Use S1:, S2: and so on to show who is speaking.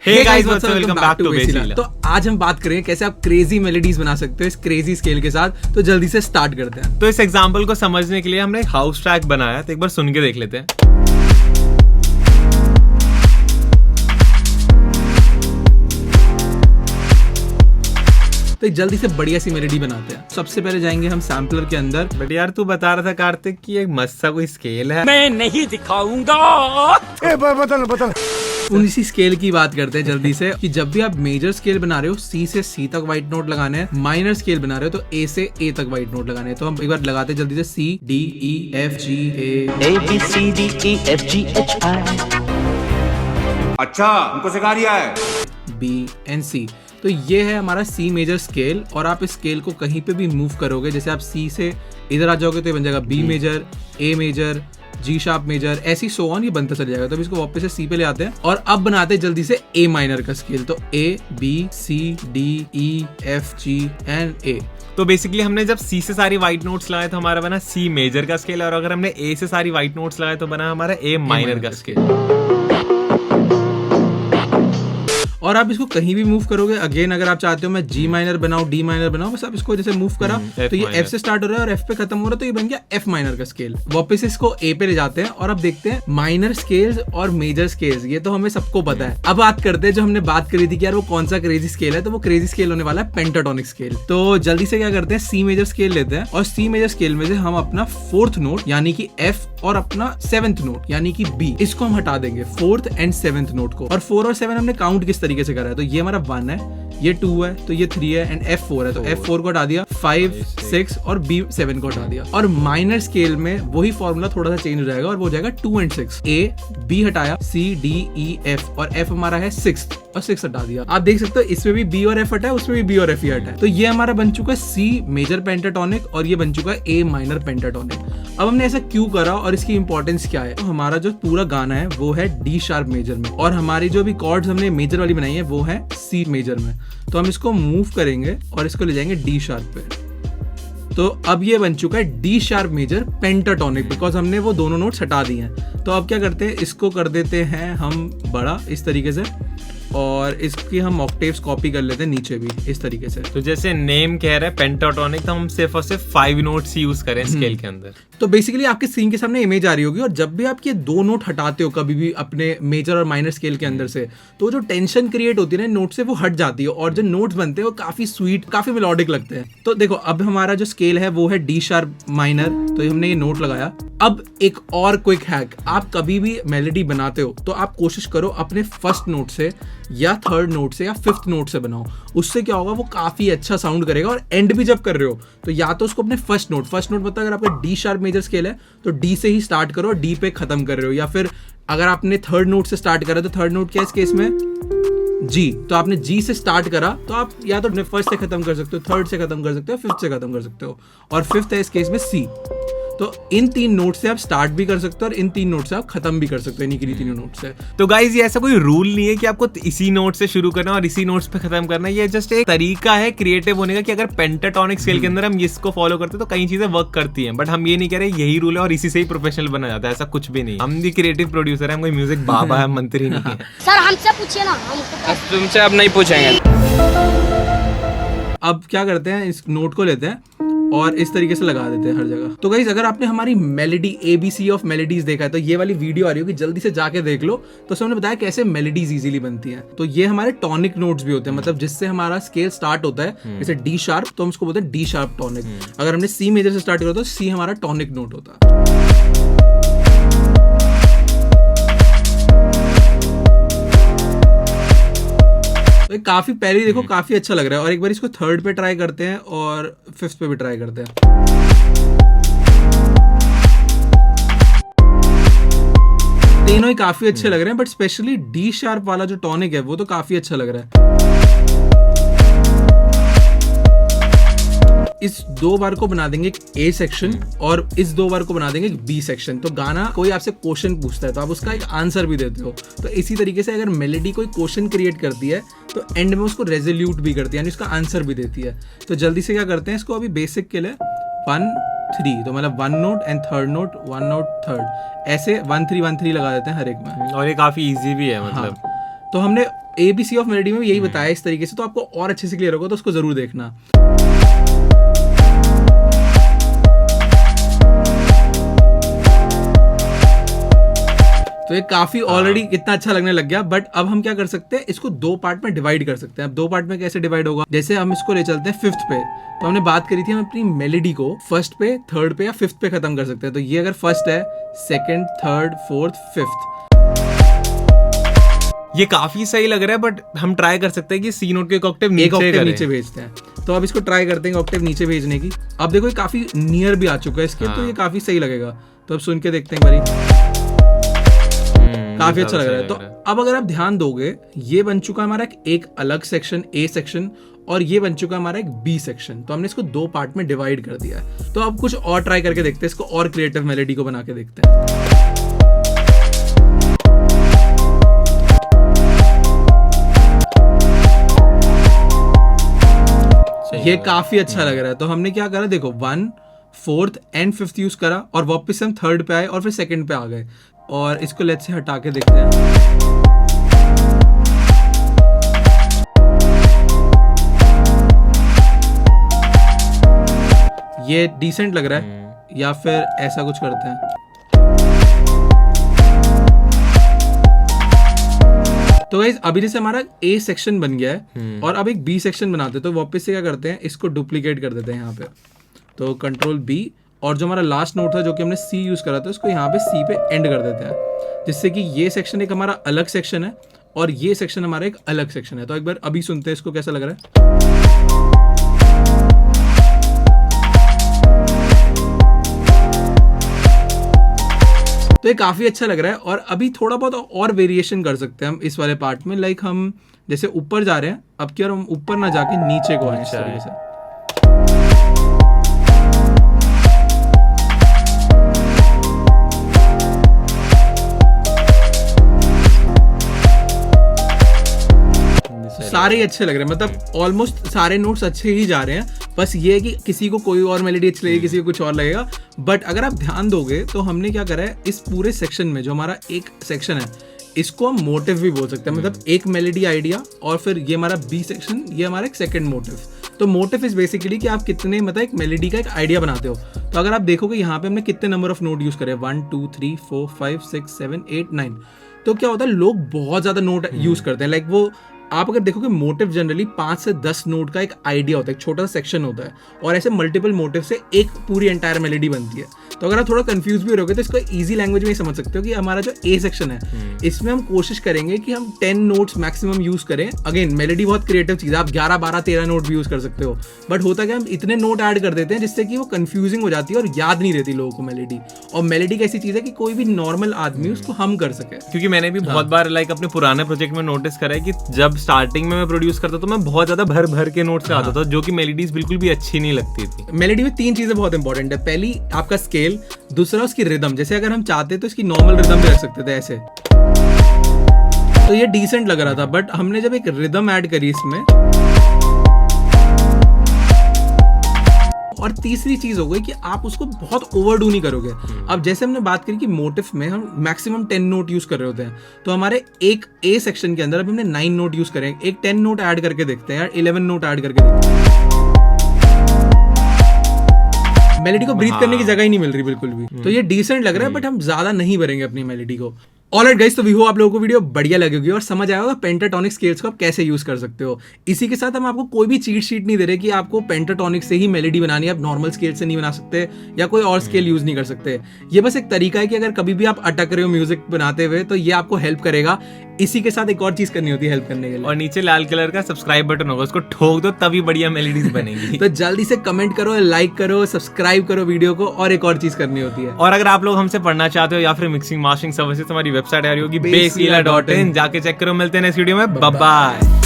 S1: Hey guys, what's up? Welcome back to Basila।
S2: तो आज हम बात करेंगे कैसे आप क्रेजी मेलोडीज बना सकते हो इस क्रेजी स्केल के साथ। तो जल्दी से स्टार्ट करते हैं।
S1: तो इस एग्जांपल को समझने के लिए हमने एक हाउस ट्रैक बनाया, तो एक बार सुन के देख लेते हैं।
S2: तो एक जल्दी से बढ़िया सी मेलोडी बनाते हैं। सबसे पहले जाएंगे हम सैम्पलर के अंदर।
S1: बट यार तू बता रहा था कार्तिक कि एक मस्त सा कोई स्केल है।
S3: मैं नहीं दिखाऊंगा।
S2: बता उसी स्केल की बात करते हैं जल्दी से कि जब भी आप मेजर स्केल बना रहे हो सी से सी तक व्हाइट नोट लगाने हैं, माइनर स्केल बना रहे हो तो ए से ए तक व्हाइट नोट लगाने हैं। तो हम एक बार लगाते हैं जल्दी से C D E F G A B C D E F G H I.
S4: अच्छा हमको सिखा रिया है।
S2: B and C. तो ये है हमारा सी मेजर स्केल और आप इस स्केल को कहीं पे भी मूव करोगे, जैसे आप सी से इधर आ जाओगे तो ये बन जाएगा बी मेजर, ए मेजर, जी शार्प मेजर, ऐसी सो ऑन ये बनता चल जाएगा। तो इसको वापस से सी पे ले आते हैं और अब बनाते हैं जल्दी से ए माइनर का स्केल। तो A B C D E F G and A.
S1: तो बेसिकली हमने जब सी से सारी व्हाइट नोट्स लगाए तो हमारा बना सी मेजर का स्केल, और अगर हमने ए से सारी व्हाइट नोट्स लगाए तो बना हमारा ए माइनर का स्केल।
S2: और आप इसको कहीं भी मूव करोगे, अगेन अगर आप चाहते हो मैं जी माइनर बनाऊं, डी माइनर बनाऊं, बस आप इसको जैसे मूव करा तो ये एफ से स्टार्ट हो रहा है और एफ पे खत्म हो रहा है, तो ये बन गया एफ माइनर का स्केल। वापस इसको ए पे ले जाते हैं और अब देखते हैं माइनर स्केल्स और मेजर स्केल्स। ये तो हमें सबको पता है। अब बात करते हैं जो हमने बात करी थी कि यार वो कौन सा क्रेजी स्केल है, तो वो क्रेजी स्केल होने वाला है पेंटाटोनिक स्केल। तो जल्दी से क्या करते हैं, सी मेजर स्केल लेते हैं और सी मेजर स्केल में से हम अपना फोर्थ नोट यानी कि एफ और अपना सेवेंथ नोट यानी कि बी, इसको हम हटा देंगे, फोर्थ एंड सेवेंथ नोट को। और 4 और 7 हमने काउंट किस तरीके से करा है, तो ये हमारा 1 है, ये 2 है, तो ये 3 है एंड F4 है, तो F4 को हटा दिया, 5 6 और B7 को हटा दिया। और माइनर स्केल में वही फॉर्मूला थोड़ा सा चेंज हो जाएगा और वो हो जाएगा 2 एंड 6। A B हटाया, C D E F और F हमारा है 6 और 6 हटा दिया। आप देख सकते हो इसमें भी B और F हटा है, उसमें भी B और F ही हटा है। तो ये हमारा बन चुका है C मेजर पेंटाटोनिक और ये बन चुका है A माइनर पेंटाटोनिक। अब हमने ऐसा क्यों करा और इसकी इंपॉर्टेंस क्या है, तो हमारा जो पूरा गाना है वो है डी शार्प मेजर में और हमारी जो भी कॉर्ड्स हमने मेजर वाली बनाई है वो है सी मेजर में। तो हम इसको मूव करेंगे और इसको ले जाएंगे डी शार्प पे। तो अब ये बन चुका है D sharp major pentatonic, because हमने वो दोनों नोट्स हटा दिए हैं। तो अब क्या करते हैं, इसको कर देते हैं हम बड़ा इस तरीके से और इसकी हम ऑक्टेव्स कॉपी कर लेते हैं नीचे भी इस तरीके से।
S1: तो जैसे नेम कह रहा है पेंटाटोनिक, तो हम सिर्फ और सिर्फ 5 नोट्स यूज करें स्केल के अंदर।
S2: तो बेसिकली आपके स्क्रीन के सामने इमेज आ रही होगी और जब भी आप ये 2 नोट हटाते हो कभी भी अपने मेजर और माइनर स्केल के अंदर से, तो जो टेंशन क्रिएट होती है ना नोट से वो हट जाती है और जो नोट्स बनते हैं वो काफी स्वीट, काफी मेलोडिक लगते हैं। तो देखो अब हमारा जो स्केल है वो है डी शार्प माइनर, तो हमने ये नोट लगाया। अब एक और क्विक हैक, आप कभी भी मेलोडी बनाते हो तो आप कोशिश करो अपने फर्स्ट नोट से या थर्ड नोट से या फिफ्थ नोट से बनाओ। उससे क्या होगा, वो काफी अच्छा साउंड करेगा। और एंड भी जब कर रहे हो तो या तो उसको अपने फर्स्ट नोट मतलब अगर आपका डी शार्प मेजर स्केल है तो डी से ही स्टार्ट करो, डी पे खत्म कर रहे हो, या फिर अगर आपने थर्ड नोट से स्टार्ट करा तो थर्ड नोट क्या है इस केस में, जी, तो आपने जी से स्टार्ट करा तो आप या तो फर्स्ट से खत्म कर सकते हो, थर्ड से खत्म कर सकते हो, फिफ्थ से खत्म कर सकते हो, और फिफ्थ है इस केस में सी। तो इन 3 नोट से आप स्टार्ट भी कर सकते हो और इन 3 नोट से आप खत्म भी कर सकते हो, इन्हीं की 3 नोट से।
S1: तो गाइज ये ऐसा कोई रूल नहीं है कि आपको इसी नोट से शुरू करना और इसी नोट्स पे खत्म करना, ये जस्ट एक तरीका है क्रिएटिव होने का कि अगर पेंटाटोनिक स्केल के अंदर हम इसको फॉलो करते हैं तो कई चीजें वर्क करती हैं। बट हम ये नहीं कह रहे यही रूल है और इसी से ही प्रोफेशनल बना जाता है, ऐसा कुछ भी नहीं। हम भी क्रिएटिव प्रोड्यूसर है, हम कोई म्यूजिक बाबा है, मंत्री नहीं है।
S5: सर हमसे पूछिए ना,
S3: तुमसे अब नहीं पूछेंगे।
S2: अब क्या करते हैं, इस नोट को लेते हैं और इस तरीके से लगा देते हैं हर जगह। तो गाइस अगर आपने हमारी मेलोडी ABC ऑफ मेलोडीज देखा है तो ये वाली वीडियो आ रही होगी, जल्दी से जाके देख लो। तो उसमें हमने बताया कैसे मेलोडीज इजीली बनती हैं। तो ये हमारे टॉनिक नोट्स भी होते हैं, मतलब जिससे हमारा स्केल स्टार्ट होता है जैसे डी शार्प, तो हम उसको बोलते हैं डी शार्प टॉनिक। अगर हमने सी मेजर से स्टार्ट किया तो सी हमारा टॉनिक नोट होता है। काफी पहले देखो काफी अच्छा लग रहा है और एक बार इसको थर्ड पे ट्राई करते हैं और फिफ्थ पे भी ट्राई करते हैं। तीनों ही काफी अच्छे लग रहे हैं, बट स्पेशली डी शार्प वाला जो टॉनिक है वो तो काफी अच्छा लग रहा है। इस 2 बार को बना देंगे ए सेक्शन और इस 2 बार को बना देंगे बी सेक्शन। तो गाना कोई आपसे क्वेश्चन पूछता है तो आप उसका एक आंसर भी देते हो। तो इसी तरीके से अगर मेलोडी कोई क्वेश्चन क्रिएट करती है तो एंड में उसको रेजोल्यूट भी करती है, यानी उसका आंसर भी देती है। तो जल्दी से क्या करते हैं, इसको अभी बेसिक के लिए 1 3, तो मतलब 1 note and third note, 1 note third, ऐसे 1 3 1 3 लगा देते हैं हर एक में।
S1: और ये काफी इजी भी है, मतलब
S2: तो हमने ABC ऑफ मेलोडी में भी यही बताया इस तरीके से, तो आपको और अच्छे से क्लियर होगा, तो उसको जरूर देखना। तो ये काफी ऑलरेडी कितना अच्छा लगने लग गया। बट अब हम क्या कर सकते हैं, इसको 2 पार्ट में डिवाइड कर सकते हैं। अब 2 पार्ट में कैसे डिवाइड होगा, जैसे हम इसको ले चलते हैं 5th पे। तो हमने बात करी थी हम अपनी मेलोडी को 1st पे, 3rd पे या 5th पे खत्म कर सकते हैं। तो ये अगर 1st है, 2nd, 3rd, 4th, 5th।
S1: ये काफी सही लग रहा है, बट हम ट्राई कर सकते हैं कि सी नोट के एक ऑक्टेव नीचे
S2: भेजते हैं। तो अब इसको ट्राई करते हैं ऑक्टेव नीचे भेजने की। अब देखो ये काफी नियर भी आ चुका है इसके, तो ये काफी सही लगेगा। तो अब सुन के देखते हैं बारी, काफी अच्छा लग रहा है। तो अब अगर आप ध्यान दोगे, ये बन चुका है हमारा एक अलग सेक्शन, A सेक्शन, और ये बन चुका है हमारा एक B सेक्शन। तो हमने इसको 2 पार्ट में डिवाइड कर दिया है। तो अब कुछ और ट्राई करके देखते हैं, इसको और क्रिएटिव मेलोडी को बना के देखते हैं। ये काफी अच्छा लग रहा है। तो हमने क्या करा, देखो 1, 4th एंड 5th यूज करा, और वापस हम 3rd पे आए और फिर 2nd पे आ गए। और इसको लेट्स से हटा के देखते हैं। ये डिसेंट लग रहा है, या फिर ऐसा कुछ करते हैं। तो गाइस अभी जैसे हमारा A सेक्शन बन गया है और अब एक B सेक्शन बनाते हैं। तो वापस से क्या करते हैं, इसको डुप्लीकेट कर देते हैं यहाँ पे। तो कंट्रोल B, और जो हमारा लास्ट नोट था जो कि हमने C यूज करा था, उसको यहाँ पे C पे एंड कर देते हैं, जिससे कि ये सेक्शन एक हमारा अलग सेक्शन है और ये सेक्शन हमारा एक अलग सेक्शन है। तो एक बार अभी सुनते हैं इसको कैसा लग रहा है। तो ये काफी अच्छा लग रहा है। और अभी थोड़ा बहुत और वेरिएशन कर सकते हैं हम इस वाले पार्ट में। लाइक हम जैसे ऊपर जा रहे हैं, अब क्या हम ऊपर ना जाके नीचे को आए इस तरीके से। सारे अच्छे लग रहे हैं, मतलब ऑलमोस्ट सारे नोट्स अच्छे ही जा रहे हैं। बस ये है कि किसी को कोई और मेलोडी अच्छी लगेगी, किसी को कुछ और लगेगा। बट अगर आप ध्यान दोगे तो हमने क्या करा है, इस पूरे सेक्शन में जो हमारा एक सेक्शन है, इसको हम मोटिव भी बोल सकते हैं। मतलब एक मेलोडी आइडिया, और फिर ये हमारा B सेक्शन, ये हमारा एक सेकंड मोटिव। तो मोटिव इज बेसिकली कि आप कितने, मतलब एक मेलोडी का एक आइडिया बनाते हो। तो अगर आप देखोगे यहाँ पे हमने कितने नंबर ऑफ नोट यूज करे, 1 2 3 4 5 6 7 8 9। तो क्या होता है, लोग बहुत ज्यादा नोट यूज करते हैं। लाइक वो आप अगर देखोगे मोटिव जनरली 5 से 10 नोट का एक आइडिया होता है, एक छोटा सा सेक्शन होता है, और ऐसे मल्टीपल मोटिव से एक पूरी एंटायर मेलोडी बनती है। तो अगर आप थोड़ा कंफ्यूज भी रहोगे तो इसको इजी लैंग्वेज में समझ सकते हो कि हमारा जो A सेक्शन है, इसमें हम कोशिश करेंगे कि हम 10 नोट्स मैक्सिमम यूज करें। अगेन मेलोडी बहुत क्रिएटिव चीज है, आप 11 12 13 नोट भी यूज कर सकते हो। बट होता क्या, हम इतने नोट ऐड कर देते हैं जिससे कि वो कंफ्यूजिंग हो जाती है और याद नहीं रहती लोगों को मेलोडी। और मेलोडी एक ऐसी चीज है कि कोई भी नॉर्मल आदमी उसको हम कर सके।
S1: क्योंकि मैंने भी बहुत बार लाइक अपने पुराने प्रोजेक्ट में नोटिस करा है कि जब स्टार्टिंग में मैं प्रोड्यूस करता तो मैं बहुत ज्यादा भर भर के नोट्स से आता था, जो कि मेलोडीज बिल्कुल भी अच्छी नहीं लगती थी।
S2: मेलोडी में 3 चीजें बहुत इंपॉर्टेंट है। पहली आपका स्केल, दूसरा उसकी रिदम। जैसे अगर हम चाहते तो इसकी नॉर्मल रिदम भी रख सकते थे ऐसे, तो ये डिसेंट लग रहा था। बट हमने जब एक रिदम ऐड करी इसमें, और तीसरी चीज हो गई कि आप उसको बहुत ओवरडू नहीं करोगे। अब जैसे हमने बात करी कि मोटिव में हम मैक्सिमम 10 नोट यूज कर रहे होते हैं, तो हमारे एक A सेक्शन के अंदर अभी हमने 9 नोट यूज करें। एक 10 नोट ऐड करके देखते हैं यार, 11 नोट ऐड करके देखते हैं। मेलोडी को ब्रीथ करने की जगह ही नहीं मिल रही बिल्कुल भी। तो ये डिसेंट लग रहा है, बट हम ज्यादा नहीं भरेंगे अपनी मेलोडी को। ऑलराइट गाइस, तो वी होप आप लोगों को वीडियो बढ़िया लगेगी और समझ आया होगा पेंटाटोनिक स्केल्स को आप कैसे यूज कर सकते हो। इसी के साथ हम आपको कोई भी चीट शीट नहीं दे रहे कि आपको पेंटाटोनिक से ही मेलोडी बनानी है, आप नॉर्मल स्केल से नहीं बना सकते या कोई और स्केल यूज नहीं कर सकते। ये बस एक तरीका है कि अगर कभी भी आप अटक रहे हो म्यूजिक बनाते हुए तो ये आपको हेल्प करेगा। इसी के साथ एक और चीज करनी होती है हेल्प करने के लिए,
S1: और नीचे लाल कलर का सब्सक्राइब बटन होगा, उसको ठोक दो तभी बढ़िया मेलोडीज बनेगी।
S2: तो जल्दी से कमेंट करो, लाइक करो, सब्सक्राइब करो वीडियो को। और एक और चीज करनी होती है,
S1: और अगर आप लोग हमसे पढ़ना चाहते हो या फिर मिक्सिंग मास्टरिंग सर्विसेज, हमारी वेबसाइट आ रही होगी basehealer.in, जाके चेक करो। मिलते हैं नेक्स्ट वीडियो में, बाय बाय।